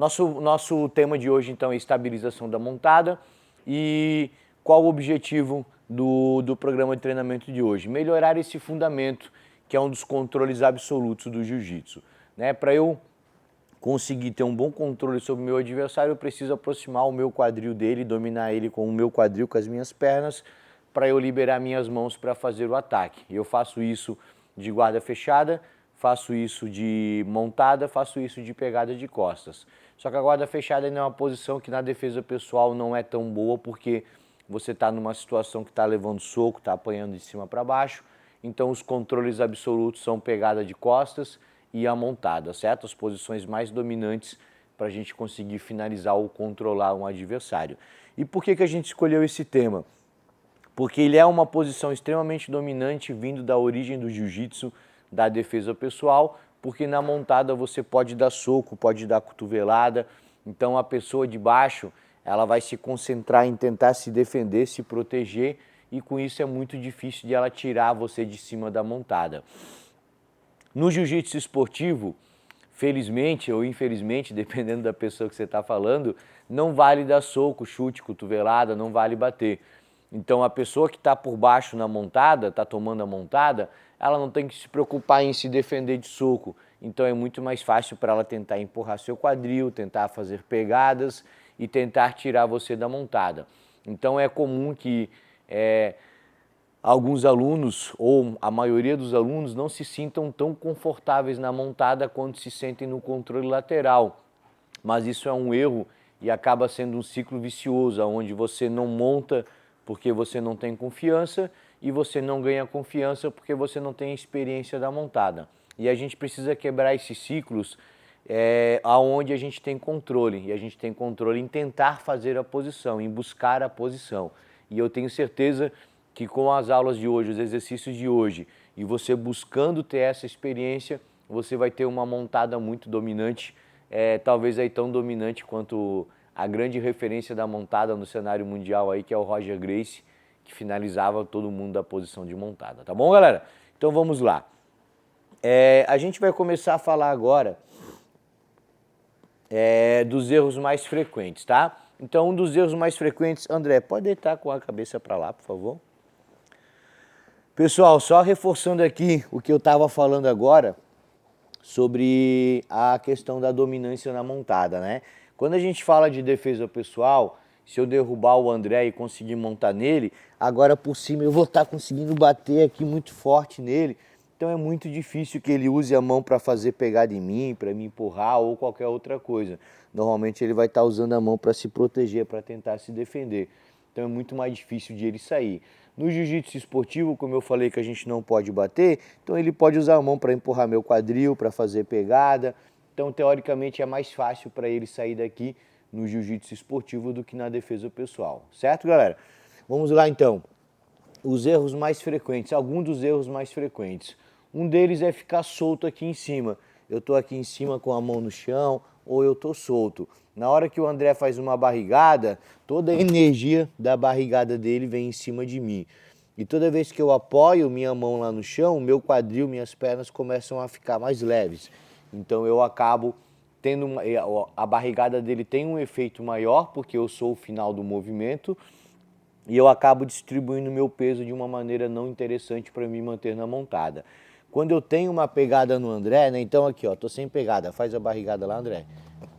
Nosso tema de hoje, então, é estabilização da montada. E qual o objetivo do programa de treinamento de hoje? Melhorar esse fundamento, que é um dos controles absolutos do jiu-jitsu. Né? Para eu conseguir ter um bom controle sobre o meu adversário, eu preciso aproximar o meu quadril dele, dominar ele com o meu quadril, com as minhas pernas, para eu liberar minhas mãos para fazer o ataque. Eu faço isso de guarda fechada, faço isso de montada, faço isso de pegada de costas. Só que a guarda fechada ainda é uma posição que na defesa pessoal não é tão boa, porque você está numa situação que está levando soco, está apanhando de cima para baixo, então os controles absolutos são pegada de costas e a montada, certo? As posições mais dominantes para a gente conseguir finalizar ou controlar um adversário. E por que a gente escolheu esse tema? Porque ele é uma posição extremamente dominante vindo da origem do jiu-jitsu, da defesa pessoal, porque na montada você pode dar soco, pode dar cotovelada, então a pessoa de baixo ela vai se concentrar em tentar se defender, se proteger, e com isso é muito difícil de ela tirar você de cima da montada. No jiu-jitsu esportivo, felizmente ou infelizmente, dependendo da pessoa que você está falando, não vale dar soco, chute, cotovelada, não vale bater. Então a pessoa que está por baixo na montada, está tomando a montada, ela não tem que se preocupar em se defender de soco. Então é muito mais fácil para ela tentar empurrar seu quadril, tentar fazer pegadas e tentar tirar você da montada. Então é comum que alguns alunos, ou a maioria dos alunos, não se sintam tão confortáveis na montada quanto se sentem no controle lateral. Mas isso é um erro e acaba sendo um ciclo vicioso, onde você não monta porque você não tem confiança e você não ganha confiança porque você não tem experiência da montada. E a gente precisa quebrar esses ciclos aonde a gente tem controle. E a gente tem controle em tentar fazer a posição, em buscar a posição. E eu tenho certeza que com as aulas de hoje, os exercícios de hoje, e você buscando ter essa experiência, você vai ter uma montada muito dominante, talvez aí tão dominante quanto a grande referência da montada no cenário mundial aí, que é o Roger Gracie, que finalizava todo mundo da posição de montada, tá bom, galera? Então vamos lá. A gente vai começar a falar agora dos erros mais frequentes, tá? Então um dos erros mais frequentes, André, pode deitar com a cabeça para lá, por favor? Pessoal, só reforçando aqui o que eu estava falando agora sobre a questão da dominância na montada, né? Quando a gente fala de defesa pessoal, se eu derrubar o André e conseguir montar nele, agora por cima eu vou estar conseguindo bater aqui muito forte nele, então é muito difícil que ele use a mão para fazer pegada em mim, para me empurrar ou qualquer outra coisa. Normalmente ele vai estar usando a mão para se proteger, para tentar se defender. Então é muito mais difícil de ele sair. No jiu-jitsu esportivo, como eu falei que a gente não pode bater, então ele pode usar a mão para empurrar meu quadril, para fazer pegada. Então, teoricamente, é mais fácil para ele sair daqui no jiu-jitsu esportivo do que na defesa pessoal. Certo, galera? Vamos lá, então. Os erros mais frequentes, alguns dos erros mais frequentes. Um deles é ficar solto aqui em cima. Eu estou aqui em cima com a mão no chão ou eu estou solto. Na hora que o André faz uma barrigada, toda a energia da barrigada dele vem em cima de mim. E toda vez que eu apoio minha mão lá no chão, meu quadril, minhas pernas começam a ficar mais leves. Então eu acabo tendo a barrigada dele tem um efeito maior porque eu sou o final do movimento e eu acabo distribuindo meu peso de uma maneira não interessante para me manter na montada. Quando eu tenho uma pegada no André, né? Então aqui, ó, tô sem pegada, faz a barrigada lá, André.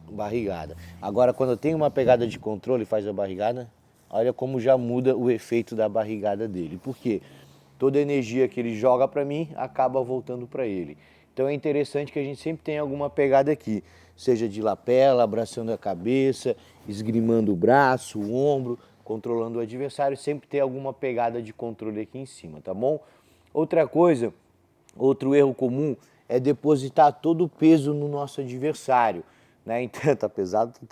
Barrigada. Agora, quando eu tenho uma pegada de controle, faz a barrigada, olha como já muda o efeito da barrigada dele. Por quê? Toda a energia que ele joga para mim acaba voltando para ele. Então é interessante que a gente sempre tenha alguma pegada aqui, seja de lapela, abraçando a cabeça, esgrimando o braço, o ombro, controlando o adversário, sempre ter alguma pegada de controle aqui em cima, tá bom? Outra coisa, outro erro comum é depositar todo o peso no nosso adversário, né? Então, tá pesado, tá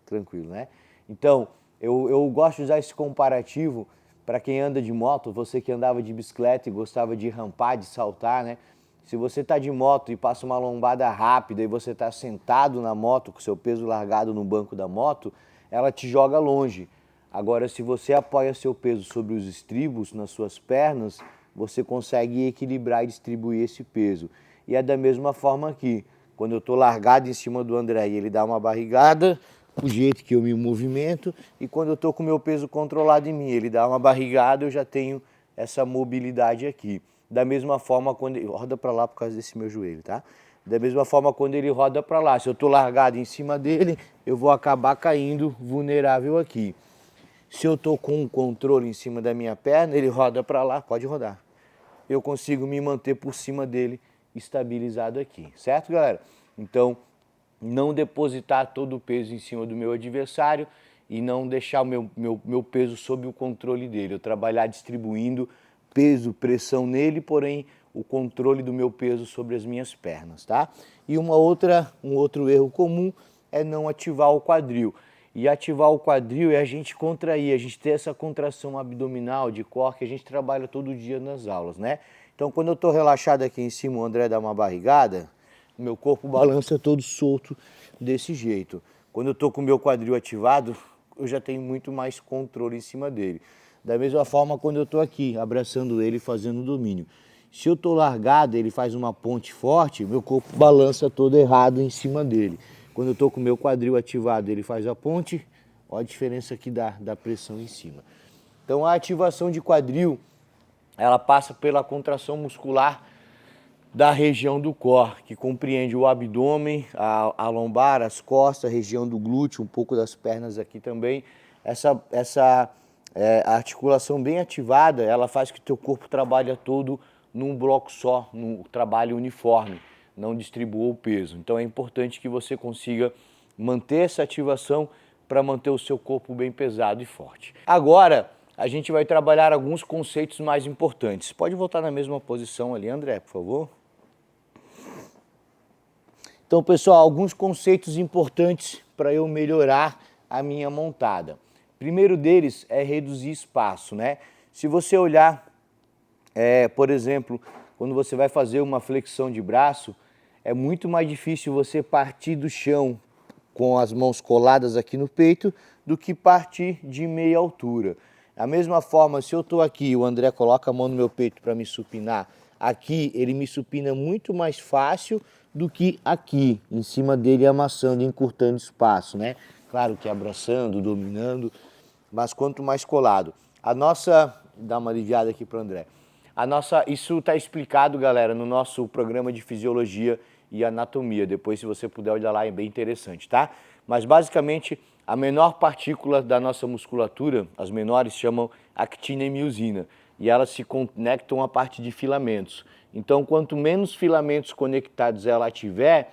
tranquilo, né? Então, eu gosto de usar esse comparativo para quem anda de moto, você que andava de bicicleta e gostava de rampar, de saltar, né? Se você está de moto e passa uma lombada rápida e você está sentado na moto com seu peso largado no banco da moto, ela te joga longe. Agora, se você apoia seu peso sobre os estribos, nas suas pernas, você consegue equilibrar e distribuir esse peso. E é da mesma forma aqui. Quando eu estou largado em cima do André e ele dá uma barrigada, o jeito que eu me movimento, e quando eu estou com o meu peso controlado em mim, ele dá uma barrigada, eu já tenho essa mobilidade aqui. Da mesma forma, quando ele roda para lá por causa desse meu joelho, tá? Da mesma forma, quando ele roda para lá, se eu estou largado em cima dele, eu vou acabar caindo vulnerável aqui. Se eu estou com um controle em cima da minha perna, ele roda para lá, pode rodar. Eu consigo me manter por cima dele, estabilizado aqui, certo, galera? Então, não depositar todo o peso em cima do meu adversário e não deixar o meu peso sob o controle dele. Eu trabalhar distribuindo peso, pressão nele, porém o controle do meu peso sobre as minhas pernas, tá? E um outro erro comum é não ativar o quadril. E ativar o quadril é a gente contrair, a gente ter essa contração abdominal de core que a gente trabalha todo dia nas aulas, né? Então, quando eu estou relaxado aqui em cima, o André dá uma barrigada, meu corpo balança todo solto desse jeito. Quando eu estou com o meu quadril ativado, eu já tenho muito mais controle em cima dele. Da mesma forma, quando eu estou aqui, abraçando ele, fazendo domínio. Se eu estou largado, ele faz uma ponte forte, meu corpo balança todo errado em cima dele. Quando eu estou com o meu quadril ativado, ele faz a ponte, olha a diferença que dá da pressão em cima. Então, a ativação de quadril, ela passa pela contração muscular da região do core, que compreende o abdômen, a lombar, as costas, a região do glúteo, um pouco das pernas aqui também. Essa articulação bem ativada, ela faz que o teu corpo trabalhe todo num bloco só, num trabalho uniforme, não distribua o peso. Então é importante que você consiga manter essa ativação para manter o seu corpo bem pesado e forte. Agora, a gente vai trabalhar alguns conceitos mais importantes. Pode voltar na mesma posição ali, André, por favor? Então, pessoal, alguns conceitos importantes para eu melhorar a minha montada. Primeiro deles é reduzir espaço, né? Se você olhar, por exemplo, quando você vai fazer uma flexão de braço, é muito mais difícil você partir do chão com as mãos coladas aqui no peito do que partir de meia altura. Da mesma forma, se eu estou aqui, o André coloca a mão no meu peito para me supinar, aqui ele me supina muito mais fácil do que aqui, em cima dele amassando, encurtando espaço, né? Claro que abraçando, dominando, mas quanto mais colado. A nossa, dá uma aliviada aqui para o André. Isso está explicado, galera, no nosso programa de fisiologia e anatomia. Depois, se você puder olhar lá, é bem interessante, tá? Mas basicamente, a menor partícula da nossa musculatura, as menores, chamam actina e miosina. E elas se conectam a partir de filamentos. Então, quanto menos filamentos conectados ela tiver,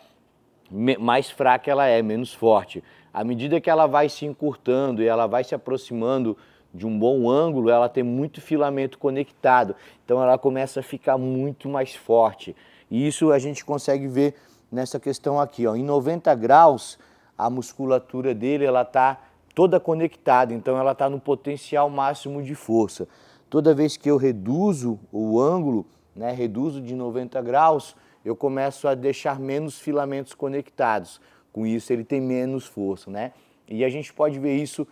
mais fraca ela é, menos forte. À medida que ela vai se encurtando e ela vai se aproximando de um bom ângulo, ela tem muito filamento conectado. Então ela começa a ficar muito mais forte. E isso a gente consegue ver nessa questão aqui, ó. Em 90 graus, a musculatura dele ela está toda conectada, então ela está no potencial máximo de força. Toda vez que eu reduzo o ângulo, né, reduzo de 90 graus, eu começo a deixar menos filamentos conectados. Com isso ele tem menos força, né? E a gente pode ver isso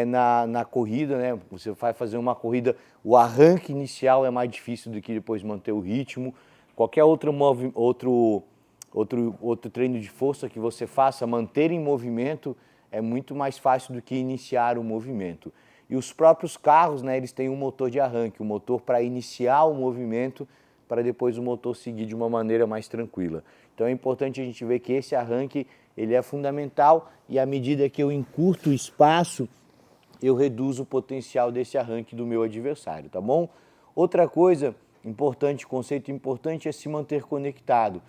na corrida, né? Você vai fazer uma corrida, o arranque inicial é mais difícil do que depois manter o ritmo. Qualquer outro treino de força que você faça, manter em movimento é muito mais fácil do que iniciar o movimento. E os próprios carros, né, eles têm um motor de arranque, um motor para iniciar o movimento, para depois o motor seguir de uma maneira mais tranquila. Então é importante a gente ver que esse arranque ele é fundamental e à medida que eu encurto o espaço, eu reduzo o potencial desse arranque do meu adversário, tá bom? Outra coisa importante, conceito importante é se manter conectado.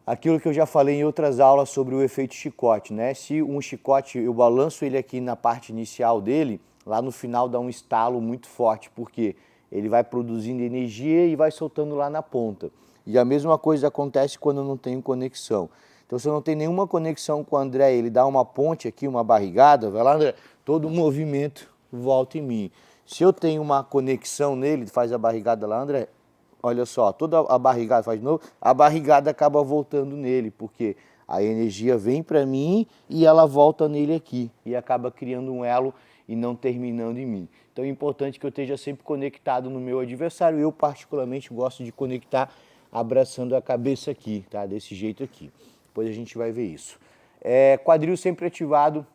Aquilo que eu já falei em outras aulas sobre o efeito chicote, né? Se um chicote, eu balanço ele aqui na parte inicial dele, lá no final dá um estalo muito forte, porque ele vai produzindo energia e vai soltando lá na ponta. E a mesma coisa acontece quando eu não tenho conexão. Então, se eu não tenho nenhuma conexão com o André, ele dá uma ponte aqui, uma barrigada, vai lá, André, todo o movimento volta em mim. Se eu tenho uma conexão nele, faz a barrigada lá, André, olha só, toda a barrigada faz de novo, a barrigada acaba voltando nele, porque a energia vem para mim e ela volta nele aqui, e acaba criando um elo e não terminando em mim. Então é importante que eu esteja sempre conectado no meu adversário. Eu particularmente gosto de conectar abraçando a cabeça aqui, tá? Desse jeito aqui. Depois a gente vai ver isso. Quadril sempre ativado,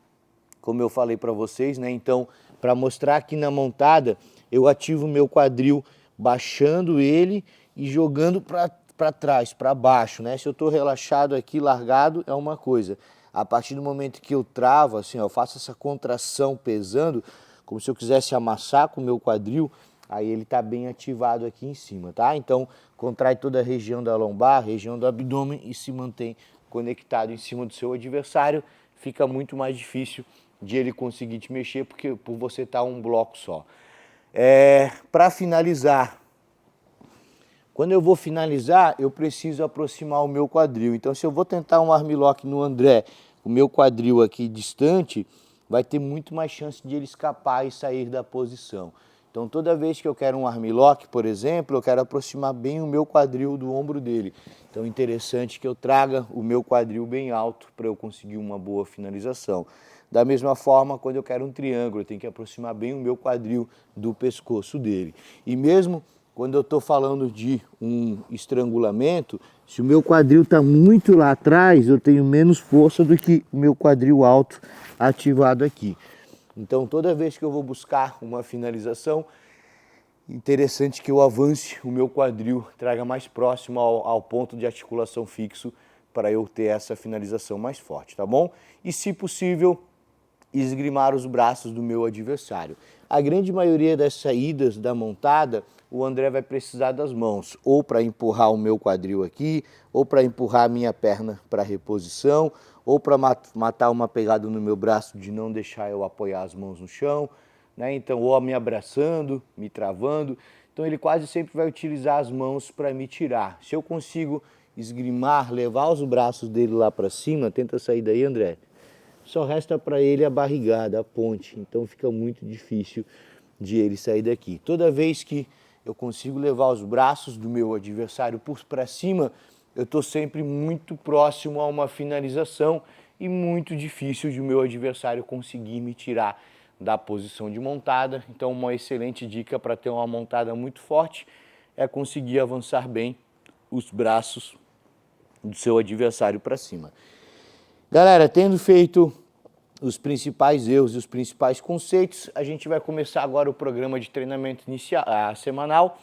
como eu falei para vocês, né? Então, para mostrar aqui na montada, eu ativo o meu quadril baixando ele e jogando para trás, para baixo, né? Se eu estou relaxado aqui, largado, é uma coisa. A partir do momento que eu travo, assim, ó, eu faço essa contração pesando, como se eu quisesse amassar com o meu quadril, aí ele está bem ativado aqui em cima, tá? Então, contrai toda a região da lombar, região do abdômen e se mantém conectado em cima do seu adversário. Fica muito mais difícil de ele conseguir te mexer, porque por você estar um bloco só. Para finalizar, quando eu vou finalizar, eu preciso aproximar o meu quadril. Então, se eu vou tentar um armlock no André, o meu quadril aqui distante, vai ter muito mais chance de ele escapar e sair da posição. Então, toda vez que eu quero um armlock, por exemplo, eu quero aproximar bem o meu quadril do ombro dele. Então, é interessante que eu traga o meu quadril bem alto para eu conseguir uma boa finalização. Da mesma forma, quando eu quero um triângulo, eu tenho que aproximar bem o meu quadril do pescoço dele. E mesmo quando eu estou falando de um estrangulamento, se o meu quadril está muito lá atrás, eu tenho menos força do que o meu quadril alto ativado aqui. Então, toda vez que eu vou buscar uma finalização, interessante que eu avance o meu quadril, traga mais próximo ao ponto de articulação fixo para eu ter essa finalização mais forte, tá bom? E, se possível, esgrimar os braços do meu adversário. A grande maioria das saídas da montada, o André vai precisar das mãos, ou para empurrar o meu quadril aqui, ou para empurrar a minha perna para reposição, ou para matar uma pegada no meu braço de não deixar eu apoiar as mãos no chão, né? Então, ou me abraçando, me travando. Então, ele quase sempre vai utilizar as mãos para me tirar. Se eu consigo esgrimar, levar os braços dele lá para cima, tenta sair daí, André. Só resta para ele a barrigada, a ponte, então fica muito difícil de ele sair daqui. Toda vez que eu consigo levar os braços do meu adversário para cima, eu estou sempre muito próximo a uma finalização e muito difícil de o meu adversário conseguir me tirar da posição de montada. Então, uma excelente dica para ter uma montada muito forte é conseguir avançar bem os braços do seu adversário para cima. Galera, tendo feito os principais erros e os principais conceitos, a gente vai começar agora o programa de treinamento inicial, semanal,